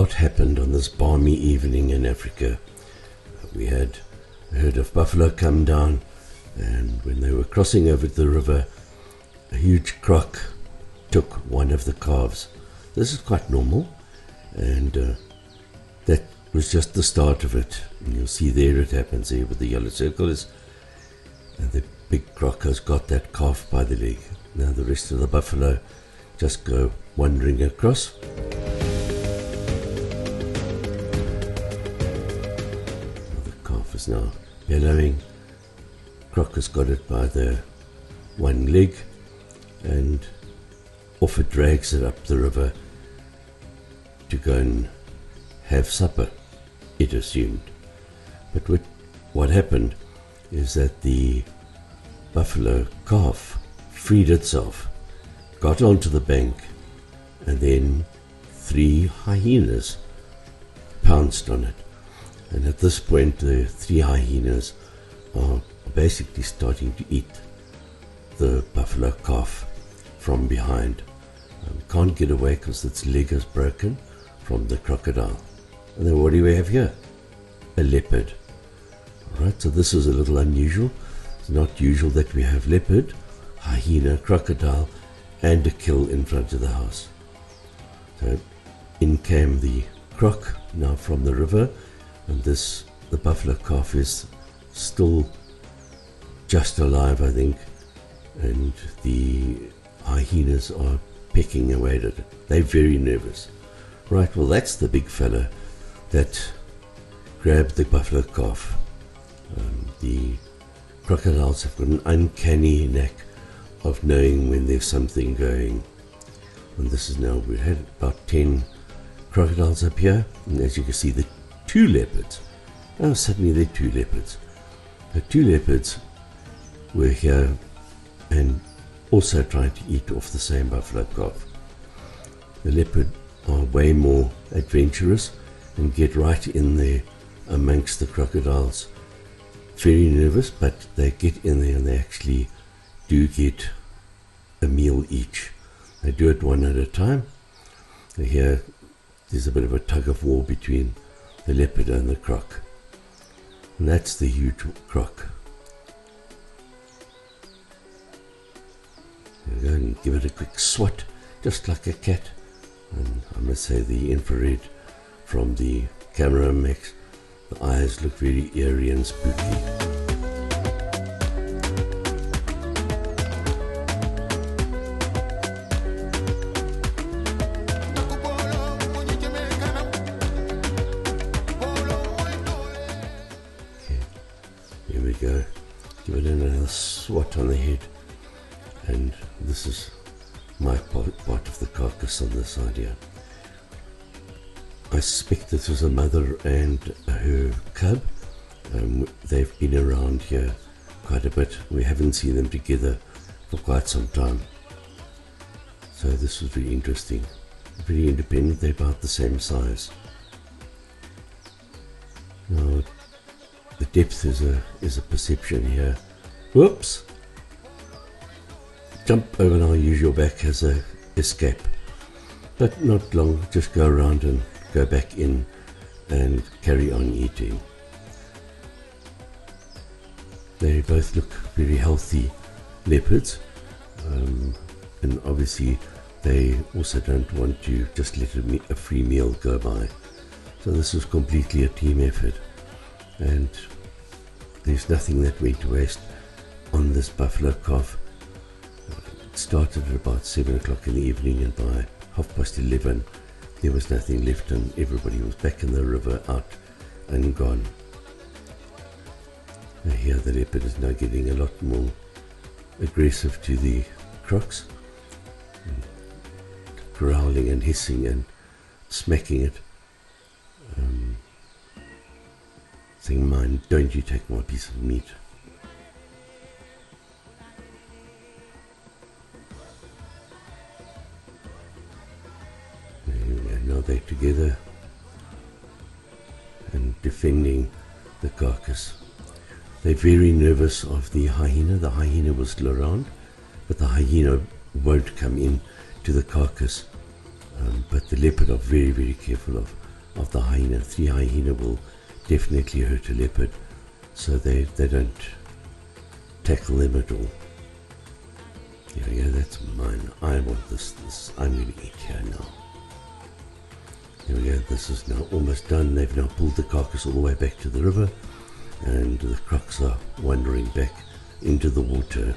lot happened on this balmy evening in Africa. We had a herd of buffalo come down, and when they were crossing over the river, a huge croc took one of the calves. This is quite normal, and that was just the start of it. And you'll see there it happens here with the yellow circles, and the big croc has got that calf by the leg. Now the rest of the buffalo just go wandering across. The calf is now yellowing. Croc has got it by the one leg, and off it drags it up the river to go and have supper, it assumed. But what happened is that the buffalo calf freed itself, got onto the bank, and then 3 hyenas pounced on it. And at this point, the 3 hyenas are basically starting to eat the buffalo calf from behind. Can't get away because its leg is broken from the crocodile. And then what do we have here? A leopard. Alright, so this is a little unusual. It's not usual that we have leopard, hyena, crocodile, and a kill in front of the house. So in came the croc now from the river, and the buffalo calf is still just alive, I think, and the hyenas are pecking away at it. They're very nervous. Right, well, that's the big fella that grabbed the buffalo calf. The crocodiles have got an uncanny knack of knowing when there's something going. And this is now, we had about 10 crocodiles up here, and as you can see, the 2 leopards. Now suddenly there are 2 leopards. The 2 leopards were here and also trying to eat off the same buffalo calf. The leopard are way more adventurous and get right in there amongst the crocodiles. Very nervous, but they get in there and they actually do get a meal each. They do it one at a time. Here there's a bit of a tug of war between the leopard and the croc. And that's the huge croc. There we go, and give it a quick swat, just like a cat. And I must say the infrared from the camera makes the eyes look very eerie and spooky. Okay, here we go. Give it another swat on the head. And this is my part of the carcass on this side here. I suspect this was a mother and her cub. They've been around here quite a bit. We haven't seen them together for quite some time. So this was very interesting. Very independent, they're about the same size. Now, the depth is a perception here. Whoops! Jump over now, use your back as a escape. But not long, just go around and go back in and carry on eating. They both look very healthy leopards, and obviously they also don't want to just let a free meal go by. So this was completely a team effort, and there's nothing that went to waste on this buffalo calf. It started at about 7 o'clock in the evening, and by 11:30 there was nothing left, and everybody was back in the river, out and gone. Now here the leopard is now getting a lot more aggressive to the crocs, growling and hissing and smacking it, saying, "Mind, don't you take my piece of meat." Now they're together and defending the carcass. They're very nervous of the hyena. The hyena was still around, but the hyena won't come in to the carcass. But the leopard are very, very careful of of the hyena. 3 hyena will definitely hurt a leopard, so they don't tackle them at all. Here we go, that's mine. I want this. I'm going to eat here now. Here we go, this is now almost done. They've now pulled the carcass all the way back to the river, and the crocs are wandering back into the water.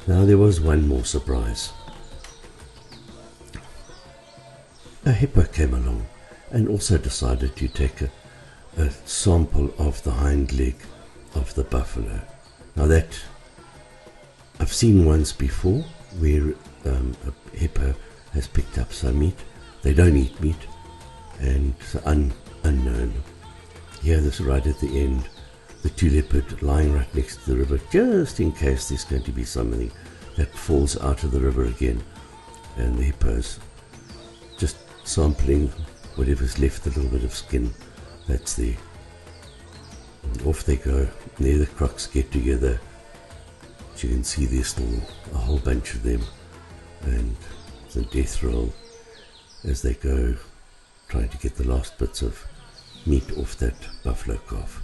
Now there was one more surprise. A hippo came along and also decided to take a sample of the hind leg of the buffalo. Now that I've seen once before where a hippo has picked up some meat. They don't eat meat, and it's unknown. Here, this right at the end, the 2 leopard lying right next to the river, just in case there's going to be something that falls out of the river again, and the hippos just sampling whatever's left, a little bit of skin that's there. And off they go. There the crocs get together. As you can see, there's still a whole bunch of them, and the death roll as they go trying to get the last bits of meat off that buffalo calf.